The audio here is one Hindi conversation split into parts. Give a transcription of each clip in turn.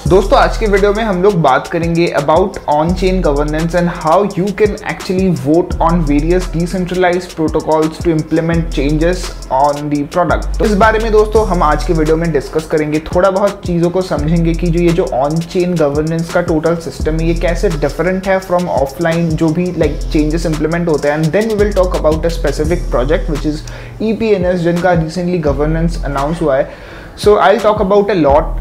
दोस्तों आज के वीडियो में हम लोग बात करेंगे about on chain governance and how you can actually vote on various decentralized protocols to implement changes on the product. तो इस बारे में दोस्तों हम आज के वीडियो में डिस्कस करेंगे, थोड़ा बहुत चीज़ों को समझेंगे कि जो ये जो ऑन चेन गवर्नेंस का टोटल सिस्टम है ये कैसे डिफरेंट है फ्रॉम ऑफलाइन जो भी लाइक चेंजेस इंप्लीमेंट होते हैं। And then we will talk about a specific project which is EPNS जिनका रिसेंटली गवर्नेंस अनाउंस हुआ है। So I'll talk about a lot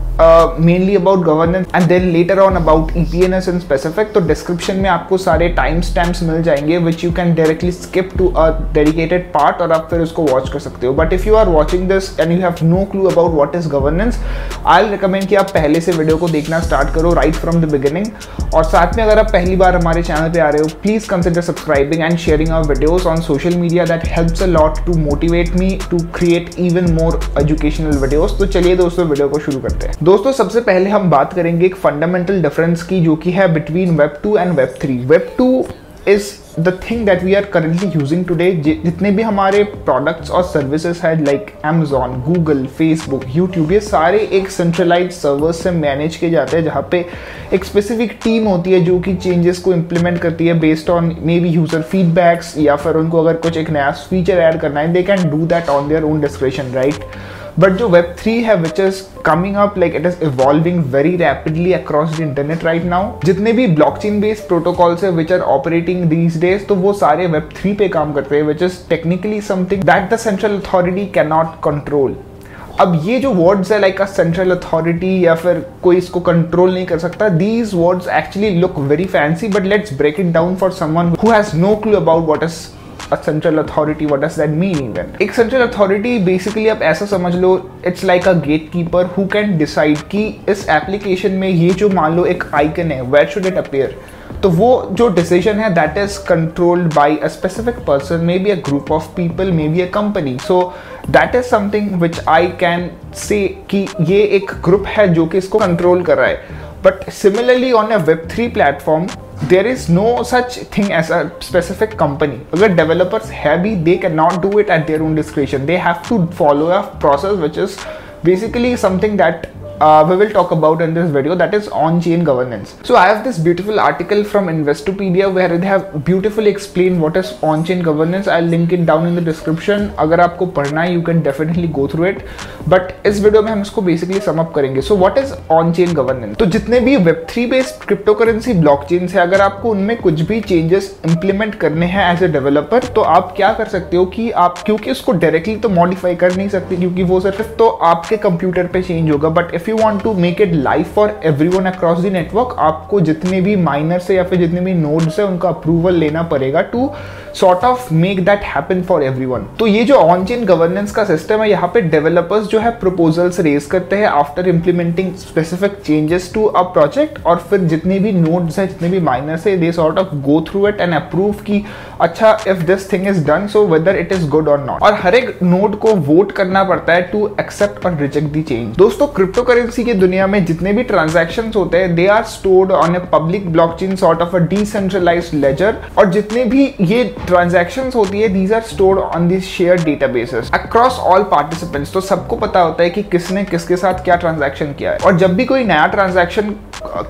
mainly about governance and then later on about EPNS in specific। तो description में आपको सारे time stamps मिल जाएंगे which you can directly skip to a dedicated part और आप फिर उसको watch कर सकते हो। But if you are watching this and you have no clue about what is governance, I'll recommend कि आप पहले से वीडियो को देखना स्टार्ट करो right from the beginning। और साथ में अगर आप पहली बार हमारे चैनल पे आ रहे हो please consider subscribing and sharing our videos on social media, that helps a lot to motivate me to create even more educational videos। तो चलिए दोस्तों वीडियो को शुरू करते हैं। दोस्तों सबसे पहले हम बात करेंगे एक फंडामेंटल डिफरेंस की जो कि है between web 2 and web 3। Web 2 is the thing that we are currently using today. जितने भी हमारे प्रोडक्ट्स और सर्विसेज है like Amazon, Google, Facebook, YouTube, ये सारे एक सेंट्रलाइज्ड सर्वर्स से मैनेज किए जाते हैं जहाँ पे एक स्पेसिफिक टीम होती है जो कि चेंजेस को इम्प्लीमेंट करती है based on may be user feedbacks, या फिर उनको अगर कुछ एक नया फीचर ऐड करना है they can do that on their own description, right. But जो वेब 3 है which is coming up, like it is evolving very rapidly across the internet right now. जितने भी ब्लॉकचेन बेस्ड प्रोटोकॉल्स है which are operating these days, तो वो सारे वेब 3 पे काम करते हैं which is technically something that the central authority can not control. अब ये जो वर्ड्स है लाइक अ सेंट्रल अथॉरिटी या फिर कोई इसको कंट्रोल नहीं कर सकता, these words actually look very fancy, but let's break it down for someone who has no clue about what is a central authority, what does that mean even? एक central authority basically आप ऐसा समझ लो, it's like a gatekeeper who can decide कि इस application में ये जो मान लो एक icon है where should it appear, तो वो जो decision है that is controlled by a specific person, maybe a group of people, maybe a company। So that is something which I can say कि ये एक group है जो कि इसको control कर रहा है। But similarly on a Web3 platform there is no such thing as a specific company। अगर developers है भी they cannot do it at their own discretion, they have to follow a process which is basically something that we will talk about in this video, that is on-chain governance। So I have this beautiful article from Investopedia where they have beautifully explained what is on-chain governance। I'll link it down in the description। अगर आपको पढ़ना है you can definitely go through it, but इस वीडियो में हम इसको basically sum up करेंगे। So what is on-chain governance? तो जितने भी Web3 based cryptocurrency blockchains है, अगर आपको उनमें कुछ भी changes implement करने हैं as a developer, तो आप क्या कर सकते हो कि आप, क्योंकि उसको directly तो modify कर नहीं सकते क्योंकि वो सिर्फ तो आपके कंप्यूटर पे change होगा, but if you want to make it live for everyone across the network, आपको जितने भी माइनर्स है या फिर जितने भी नोड्स है उनका अप्रूवल लेना पड़ेगा to sort of make that happen for everyone. तो ये जो ऑन चेन गवर्नेंस का सिस्टम है, यहाँ पे डेवलपर्स जो है प्रपोजल्स रेज करते हैं after implementing specific changes to a project, और फिर जितने भी नोड्स है, जितने भी माइनर्स है, they sort of go through it and approve कि अच्छा if this thing is done so whether it is good और नॉट। और हर एक नोड को वोट करना पड़ता है टू एक्सेप्ट और रिजेक्ट द चेंज। दोस्तों क्रिप्टो करेंसी की दुनिया में जितने भी ट्रांजैक्शंस होते हैं they are stored on a public blockchain sort of a decentralized ledger, और जितने भी ये ट्रांजैक्शंस होती है these are stored on this shared databases across all participants. तो सबको पता होता है कि किसने किसके साथ क्या ट्रांजैक्शन किया है, और जब भी कोई नया ट्रांजैक्शन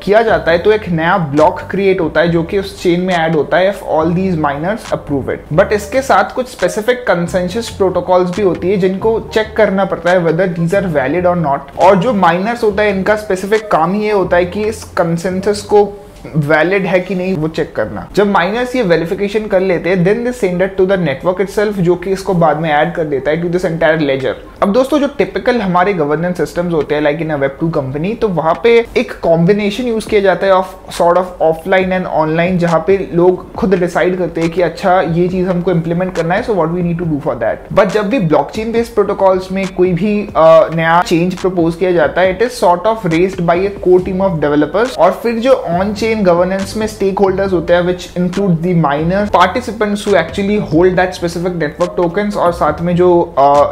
किया जाता है तो एक नया ब्लॉक क्रिएट होता है जो कि उस चेन में ऐड होता है if all these miners approve it. But इसके साथ कुछ स्पेसिफिक कंसेंसस प्रोटोकॉल्स भी होती है जिनको चेक करना पड़ता है वेदर दीज आर वैलिड और नॉट। और जो माइनर्स होता है इनका स्पेसिफिक काम ही ये होता है कि इस कंसेंसस को वैलिड है कि नहीं वो चेक करना। जब माइनर्स ये वेरिफिकेशन कर लेते हैं then they send it to the network itself, जो कि इसको बाद में ऐड कर देता है टू दिस एंटायर लेजर। अब दोस्तों जो टिपिकल हमारे गवर्नेंस सिस्टम्स होते हैं like in a web 2 company, तो वहां पे एक कॉम्बिनेशन यूज किया जाता है of sort of offline and online, जहां पे लोग खुद डिसाइड करते हैं कि अच्छा ये चीज हमको इंप्लीमेंट करना है, so what we need to do for that. But जब भी ब्लॉकचेन बेस्ड प्रोटोकॉल्स में कोई भी नया चेंज प्रपोज किया जाता है, it is sort of raised bye A core team of developers, और फिर जो ऑन चेन गवर्नेंस में स्टेक होल्डर्स होते हैं which include the minor participants who actually hold that specific network tokens, और साथ में जो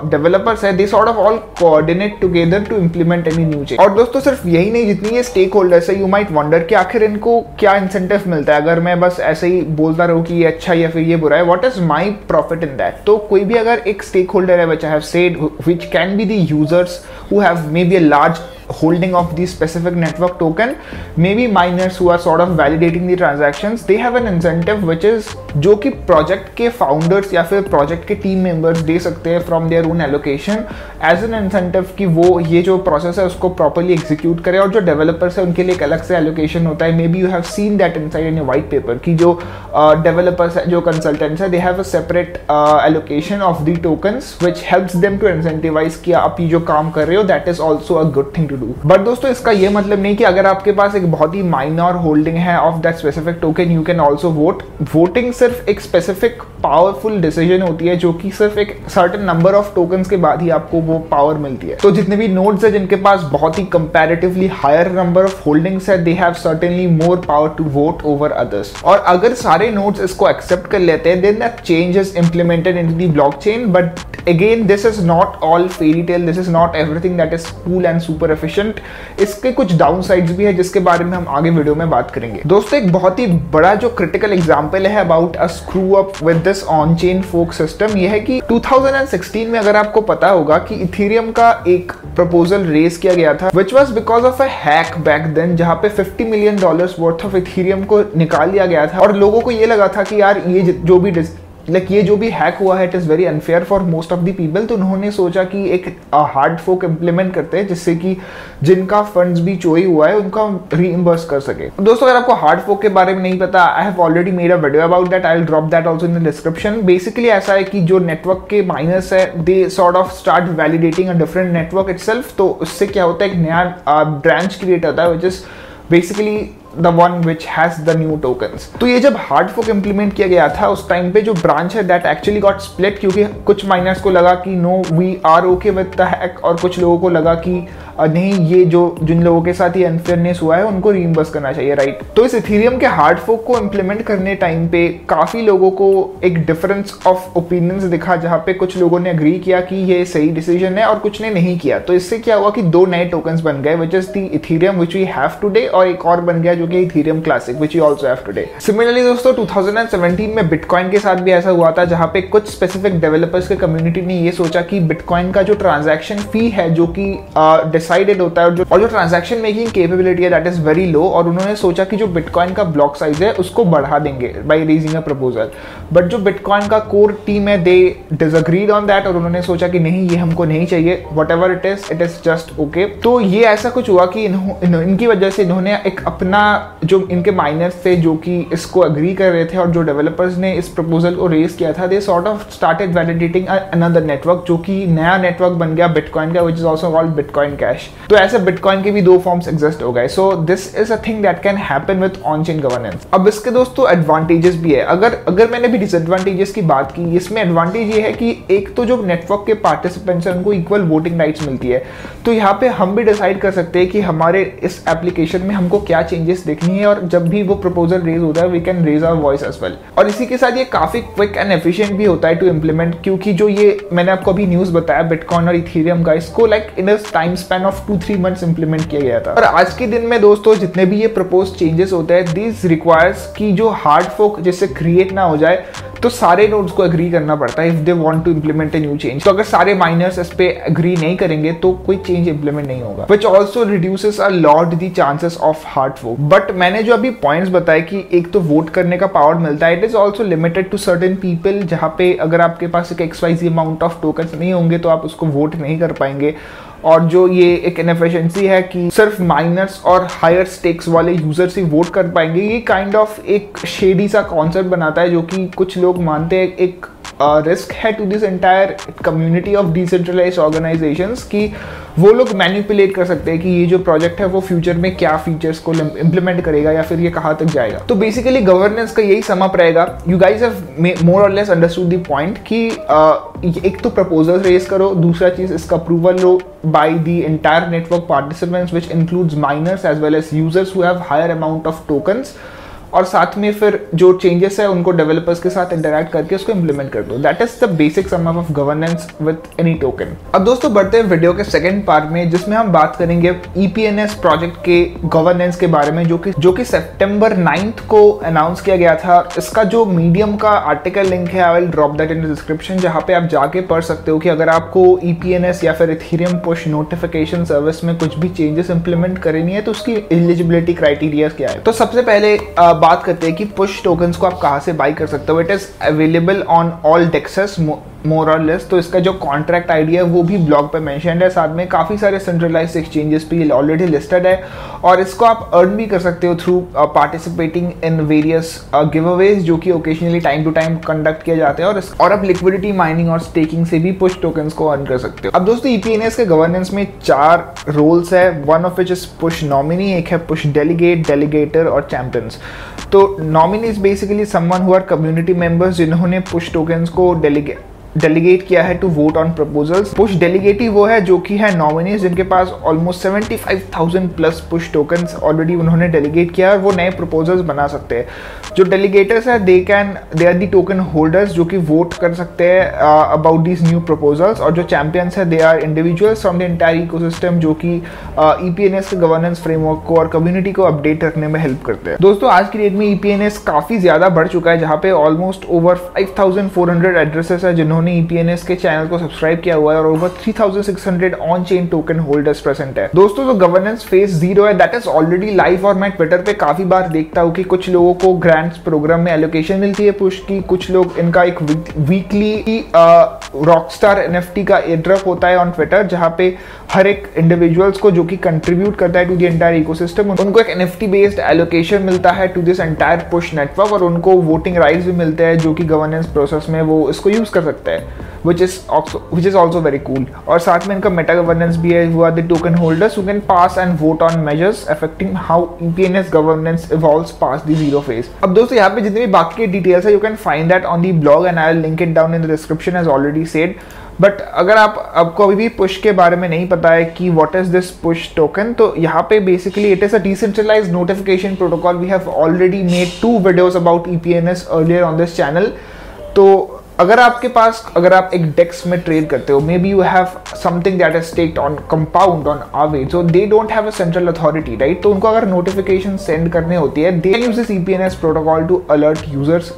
डेवलपर्स है they sort of all coordinate together to implement any new change। और दोस्तों सिर्फ यही नहीं, जितनी ये स्टेक होल्डर्स है, यू माइट वंडर कि आखिर इनको क्या इंसेंटिव मिलता है अगर मैं बस ऐसे ही बोलता रहूं कि ये अच्छा या फिर ये बुरा है, what is my profit in that. तो कोई भी अगर एक स्टेक होल्डर है which I have said which can be the users who have may be a large holding of the specific network token, maybe miners who are sort of validating the transactions, they have an incentive which is जो कि प्रोजेक्ट के फाउंडर्स या फिर प्रोजेक्ट के टीम मेंबर्स दे सकते हैं from their own allocation as an incentive कि वो ये जो प्रोसेस है उसको प्रॉपर्ली एग्जीक्यूट करें। और जो डेवलपर्स है उनके लिए एक अलग से एलोकेशन होता है। Maybe you have seen that inside in your white paper कि जो डेवलपर्स है, जो कंसल्टेंट्स है, they have a separate allocation of the tokens which helps them to incentivize कि आप ये जो काम कर रहे हो that is also a good thing to do. But दोस्तों इसका ये मतलब नहीं कि अगर आपके पास एक बहुत ही माइनर होल्डिंग है of that specific token you can also vote. Voting सिर्फ एक स्पेसिफिक पावरफुल डिसीजन होती है जो कि सिर्फ एक सर्टेन नंबर ऑफ टोकन्स के बाद ही आपको वो पावर मिलती है। तो जितने भी नोड्स है जिनके पास बहुत ही comparatively higher number of holdings है, they have certainly more power to vote over others. और अगर सारे नोड्स इसको एक्सेप्ट कर लेते हैं then that change is implemented into the blockchain. But again this is not all fairy tale, this is not everything that is cool and super efficient. इसके कुछ डाउन साइड्स भी है जिसके बारे में हम आगे वीडियो में बात करेंगे। दोस्तों एक बहुत ही बड़ा जो क्रिटिकल एग्जांपल है about a screw up with this on chain fork system ये है कि 2016 में अगर आपको पता होगा कि इथेरियम का एक प्रपोजल रेज किया गया था which was because of a hack back then, जहां पे $50 मिलियन वर्थ ऑफ इथेरियम को निकाल लिया गया था। और लोगों को ये लगा था कि यार ये जो भी हैक हुआ है it is very unfair for most of the people. तो उन्होंने सोचा कि एक हार्ड फोक इम्प्लीमेंट करते हैं जिससे कि जिनका फंड्स भी चोरी हुआ है उनका रीइंबर्स कर सके। दोस्तों अगर आपको हार्ड फोक के बारे में नहीं पता, I have already made a video about that, I will drop that also in the description. Basically ऐसा है कि जो नेटवर्क के माइनर्स है they sort of start validating a different network itself. तो उससे क्या होता है एक नया ब्रांच क्रिएट होता है which is basically the one which has the new tokens। तो ये जब हार्ड फोक इम्प्लीमेंट किया गया था उस टाइम पे जो ब्रांच है दैट एक्चुअली गॉट स्प्लिट, क्योंकि कुछ माइनर्स को लगा कि no we are okay with the hack और कुछ लोगों को लगा कि नहीं ये जो जिन लोगों के साथ ये अनफेयरनेस हुआ है उनको रीइंबर्स करना चाहिए, राइट। तो इस इथेरियम के हार्ड फोक को इम्प्लीमेंट करने टाइम पे काफी लोगों को एक डिफरेंस ऑफ ओपिनियंस दिखा, जहाँ पे कुछ लोगों ने अग्री किया कि ये सही डिसीजन है और कुछ ने नहीं किया। तो इससे क्या हुआ कि दो नए टोकन्स बन गए which is the Ethereum which we have today और एक और बन गया जो कि Ethereum Classic which you also have today। Similarly दोस्तों 2017 में बिटकॉइन के साथ भी ऐसा हुआ था जहां पे कुछ स्पेसिफिक डेवलपर्स के कम्युनिटी ने ये सोचा कि बिटकॉइन का जो ट्रांजैक्शन फी है जो कि डिसाइडेड होता है और जो ट्रांजैक्शन मेकिंग कैपेबिलिटी है दैट इज वेरी लो, और उन्होंने सोचा कि जो बिटकॉइन का ब्लॉक साइज है उसको बढ़ा देंगे by raising a proposal. But जो बिटकॉइन का कोर टीम है दे डिसएग्रीड ऑन दैट और उन्होंने सोचा कि नहीं ये हमको नहीं चाहिए, whatever it is just okay. तो ये ऐसा कुछ हुआ कि इनकी वजह से इन्होंने एक अपना जो इनके माइनर्स थे जो कि इसको अग्री कर रहे थे और जो डेवलपर्स ने इस प्रपोजल को रेज किया था, दे sort of started validating another network जो कि नया नेटवर्क बन गया बिटकॉइन का which is also called bitcoin cash. तो ऐसे बिटकॉइन के भी दो फॉर्म्स एग्जिस्ट हो गए। So this is a thing that can happen with on chain governance. अब इसके दोस्तों एडवांटेजेस भी है। अगर मैंने भी डिसएडवांटेजेस की बात की, इसमें एडवांटेज ये है कि एक तो जो नेटवर्क के पार्टिसिपेंट्स हैं उनको इक्वल वोटिंग राइट्स मिलती है। तो यहाँ पे हम भी डिसाइड कर सकते हैं कि हमारे इस एप्लीकेशन में हमको क्या चेंजेस देखनी है, और जब भी वो प्रपोजल रेज होता है we can raise our voice as well. और इसी के साथ ये काफी क्विक एंड एफिशिएंट भी होता है टू इम्प्लीमेंट, क्योंकि जो ये मैंने आपको अभी न्यूज बताया बिटकॉइन और इथेरियम का, इसको like in a time span of 2-3 months implement किया गया था। और आज के दिन में दोस्तों जितने भी ये प्रपोज चेंजेस होते हैं दिस रिक्वायर्स कि जो हार्ड फोक जिससे क्रिएट ना हो जाए तो सारे नोड्स को एग्री करना पड़ता है if they want to implement a new change. तो अगर सारे माइनर्स इस पे एग्री नहीं करेंगे तो कोई चेंज इंप्लीमेंट नहीं होगा, which also reduces a lot the chances of hard fork. But मैंने जो अभी पॉइंट्स बताए कि एक तो वोट करने का पावर मिलता है, it is also limited to certain people, जहाँ पे अगर आपके पास एक XYZ अमाउंट ऑफ टोकन्स नहीं होंगे तो आप उसको वोट नहीं कर पाएंगे। और जो ये एक इनएफिशिएंसी है कि सिर्फ माइनर्स और हायर स्टेक्स वाले यूजर्स ही वोट कर पाएंगे, ये काइंड ऑफ एक शेडी सा कॉन्सेप्ट बनाता है जो कि कुछ लोग मानते हैं एक रिस्क है to this entire community of decentralized organizations कि वो लोग मैनिपुलेट कर सकते हैं कि ये जो प्रोजेक्ट है वो फ्यूचर में क्या फीचर्स को इंप्लीमेंट करेगा या फिर ये कहाँ तक जाएगा। तो बेसिकली गवर्नेंस का यही सम अप रहेगा। You guys have more or less understood the point कि एक तो प्रपोजल रेज करो, दूसरा चीज इसका approval low by the entire network participants which includes miners as well as users who have higher amount of tokens, और साथ में फिर जो चेंजेस है उनको डेवलपर्स के साथ इंटरैक्ट करके उसको इंप्लीमेंट कर दो। That is the basic sum of governance with any token. अब दोस्तों बढ़ते हैं वीडियो के सेकंड पार्ट में, जिसमें हम बात करेंगे EPNS प्रोजेक्ट के गवर्नेंस के बारे में, जो कि सितंबर 9 को अनाउंस किया गया था। इसका जो मीडियम का आर्टिकल लिंक है, I will drop that in the description, जहां पे आप जाके पढ़ सकते हो कि अगर आपको EPNS या फिर इथेरियम पुश नोटिफिकेशन सर्विस में कुछ भी चेंजेस इंप्लीमेंट करनी है तो उसकी एलिजिबिलिटी क्राइटेरिया क्या है। तो सबसे पहले बात करते हैं कि पुश टोकन्स को आप कहां से बाई कर सकते हो। It is available on all DEXes more or less. तो इसका जो कॉन्ट्रैक्ट आईडी है वो भी ब्लॉग पे मेंशन है, साथ में काफी सारे सेंट्रलाइज्ड एक्सचेंजेस पे ऑलरेडी लिस्टेड है, और इसको आप अर्न भी कर सकते हो through participating in various giveaways जो कि occasionally time to time conduct किए जाते हैं, और आप लिक्विडिटी माइनिंग और स्टेकिंग से भी पुश टोकन्स को अर्न कर सकते हो। अब दोस्तों EPNS के गवर्नेंस में 4 रोल्स है, one of which is push nominee, एक है पुश डेलीगेट, डेलीगेटर और चैंपियंस। तो nominee is basically someone who are community members जिन्होंने पुश टोकन्स को डेलीगेट किया है to vote on proposals. Push delegatee वो है जो कि है नॉमिनीज जिनके पास almost 75,000 plus push tokens already उन्होंने डेलीगेट किया है और वो नए प्रपोजल्स बना सकते हैं। जो डेलीगेटर्स है they are the token holders जो कि वोट कर सकते हैं अबाउट दीज न्यू प्रपोजल्स, और जो चैंपियंस है they are individuals from the entire ecosystem जो कि EPNS के गवर्नेंस फ्रेमवर्क को और कम्युनिटी को अपडेट रखने में हेल्प करते हैं। दोस्तों आज की डेट में EPNS काफी ज्यादा बढ़ चुका है, जहां पे ऑलमोस्ट ओवर 5,400 एड्रेसेस है जिन्होंने EPNS के चैनल को सब्सक्राइब किया हुआ है, और over 3,600 on chain token holders present है। दोस्तों जो गवर्नेंस फेज 0 है दैट इज ऑलरेडी लाइव, और मैं ट्विटर पे काफी बार देखता हूँ कि कुछ लोगों को ग्रांट्स प्रोग्राम में एलोकेशन मिलती है पुश की, कुछ लोग इनका एक वीकली रॉकस्टार NFT का एयरड्रॉप होता है ऑन ट्विटर, जहां पे हर एक इंडिविजुअल्स को जो कि कंट्रीब्यूट करता है टू द एंटायर इकोसिस्टम उनको एक NFT बेस्ड एलोकेशन मिलता है to this entire push network, और उनको वोटिंग राइट्स भी मिलते हैं जो कि गवर्नेंस प्रोसेस में वो इसको यूज कर सकते हैं, which is also very cool। और साथ में इनका मेटा गवर्नेंस भी है, who are the token holders who can pass and vote on measures affecting how EPNS governance evolves past the 0 phase। अब दोस्तों यहाँ पे जितने भी बाकी के डिटेल्स है you can find that on the blog and I'll link it down in the description as already said। But अगर आपको अभी भी पुश के बारे में नहीं पता है कि what is this push token, तो यहाँ पे basically it is a decentralised notification protocol. We have already made 2 videos about EPNS earlier on this channel. तो अगर आप एक डेक्स में ट्रेड करते हो, maybe you have something that is staked on Compound on Aave, so they don't have a central authority, right. तो उनको अगर नोटिफिकेशन सेंड करने होती है, they can use this EPNS protocol to alert users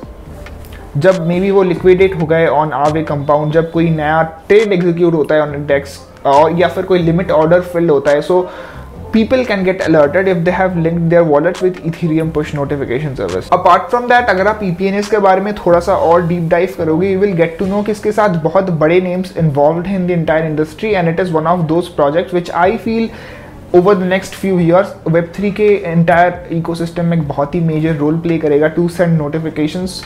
जब मे बी वो लिक्विडेट हो गए ऑन आवे कंपाउंड, जब कोई नया ट्रेड एग्जीक्यूट होता है ऑन डेक्स, और या फिर कोई लिमिट ऑर्डर फिल होता है। सो people can get alerted if they have linked their wallets with Ethereum push notification service। Apart from that, अगर आप EPNS के बारे में थोड़ा सा और डीप डाइव करोगे, you will get to know कि इसके साथ बहुत बड़े names involved हैं in the entire industry, and it is one of those projects which I feel over the next few years Web3 के entire ecosystem में एक बहुत ही major role play करेगा to send notifications।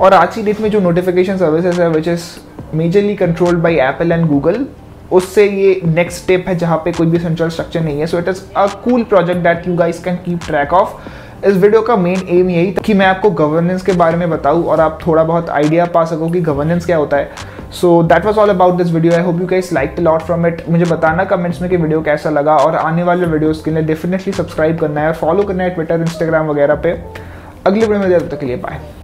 और आज की डेट में जो notification services है which is majorly controlled by Apple and Google, उससे ये नेक्स्ट स्टेप है जहाँ पे कोई भी सेंट्रल स्ट्रक्चर नहीं है। So it is a cool project that you guys can keep track of. इस वीडियो का मेन एम यही था कि मैं आपको गवर्नेंस के बारे में बताऊं और आप थोड़ा बहुत आइडिया पा सको कि गवर्नेंस क्या होता है। So that was all about this video. I hope you guys liked a lot from it. मुझे बताना कमेंट्स में कि वीडियो कैसा लगा, और आने वाले वीडियोस के लिए डेफिनेटली सब्सक्राइब करना है और फॉलो करना है ट्विटर, इंस्टाग्राम वगैरह पे। अगले वीडियो में तब तक के लिए बाय।